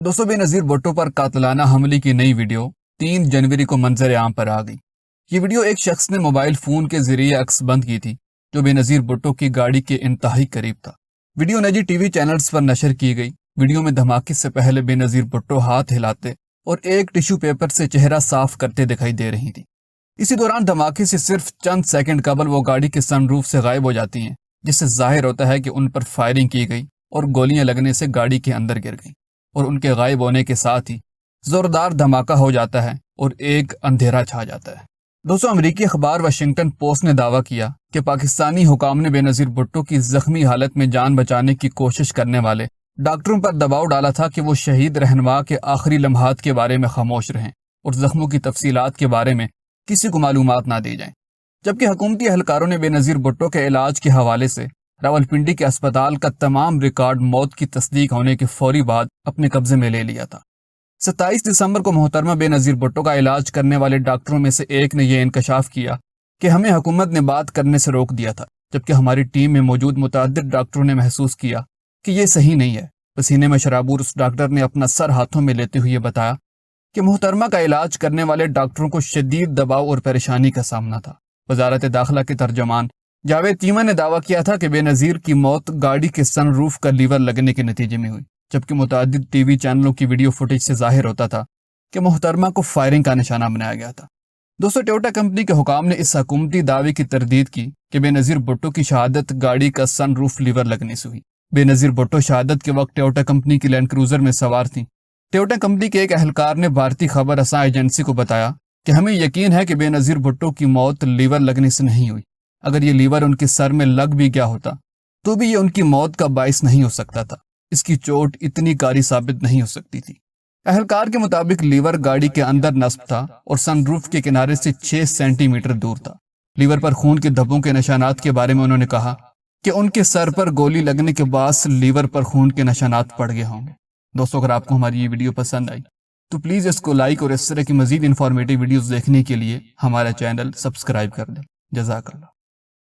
दोस्तों, बेनज़ीर भुट्टो पर कातिलाना हमले की नई वीडियो 3 जनवरी को मंजर आम पर आ गई। ये वीडियो एक शख्स ने मोबाइल फोन के जरिए अक्स बंद की थी जो बेनज़ीर भुट्टो की गाड़ी के इंतहाई करीब था। वीडियो निजी टीवी चैनल्स पर नशर की गई। वीडियो में धमाके से पहले बेनज़ीर भुट्टो हाथ हिलाते और एक टिश्यू पेपर से चेहरा साफ करते दिखाई दे रही थी। इसी दौरान धमाके से सिर्फ चंद सेकंड कबल वो गाड़ी के सनरूफ से गायब हो जाती हैं, जिससे जाहिर होता है कि उन पर फायरिंग की गई और गोलियां लगने से गाड़ी के अंदर गिर गई और उनके गायब होने के साथ ही जोरदार धमाका हो जाता है और एक अंधेरा छा जाता है। दोस्तों, अमेरिकी अखबार वाशिंगटन पोस्ट ने दावा किया कि पाकिस्तानी हुकाम ने बेनज़ीर भुट्टो की जख्मी हालत में जान बचाने की कोशिश करने वाले डॉक्टरों पर दबाव डाला था कि वो शहीद रहनुमा के आखिरी लम्हात के बारे में खामोश रहें और जख्मों की तफसीलात के बारे में किसी को मालूमात ना दी जाएं। जबकि हुकूमती एहलकारों ने बेनज़ीर भुट्टो के इलाज के हवाले से रावलपिंडी के अस्पताल का तमाम रिकॉर्ड मौत की तस्दीक होने के फौरी बाद अपने कब्जे में ले लिया था। 27 दिसंबर को मोहतरमा बेनज़ीर भुट्टो का इलाज करने वाले डॉक्टरों में से एक ने यह इंकशाफ किया कि हमें हुकूमत ने बात करने से रोक दिया था, जबकि हमारी टीम में मौजूद मुतअद्दिद डॉक्टरों ने महसूस किया कि यह सही नहीं है। पसीने में शराबूर उस डॉक्टर ने अपना सर हाथों में लेते हुए बताया कि मोहतरमा का इलाज करने वाले डॉक्टरों को शदीद दबाव और परेशानी का सामना था। वजारत दाखिला के तर्जमान जावेद चीमा ने दावा किया था कि बेनज़ीर की मौत गाड़ी के सनरूफ का लीवर लगने के नतीजे में हुई, जबकि मुतअद्दिद टीवी चैनलों की वीडियो फुटेज से जाहिर होता था कि मोहतरमा को फायरिंग का निशाना बनाया गया था। दोस्तों, टोयोटा कंपनी के हुकाम ने इस हुकूमती दावे की तरदीद की कि बेनज़ीर भुट्टो की शहादत गाड़ी का सनरूफ लीवर लगने से हुई। बेनज़ीर भुट्टो शहादत के वक्त टोयोटा कंपनी की लैंड क्रूजर में सवार थी। टोयोटा कंपनी के एक एहलकार ने भारतीय खबर रसां एजेंसी को बताया कि हमें यकीन है कि बेनज़ीर भुट्टो की मौत लीवर लगने से नहीं हुई। अगर ये लीवर उनके सर में लग भी गया होता तो भी ये उनकी मौत का बाइस नहीं हो सकता था। इसकी चोट इतनी कारी साबित नहीं हो सकती थी। एहलकार के मुताबिक लीवर गाड़ी के अंदर नस्ब था और सनरूफ के किनारे से 6 सेंटीमीटर दूर था। लीवर पर खून के धब्बों के निशानात के बारे में उन्होंने कहा कि उनके सर पर गोली लगने के बाद लीवर पर खून के निशानात पड़ गए होंगे। दोस्तों, अगर आपको हमारी ये वीडियो पसंद आई तो प्लीज़ इसको लाइक और इस तरह की मजीद इंफॉर्मेटिव वीडियोस देखने के लिए हमारा चैनल सब्सक्राइब कर दें। जज़ाकल्लाह।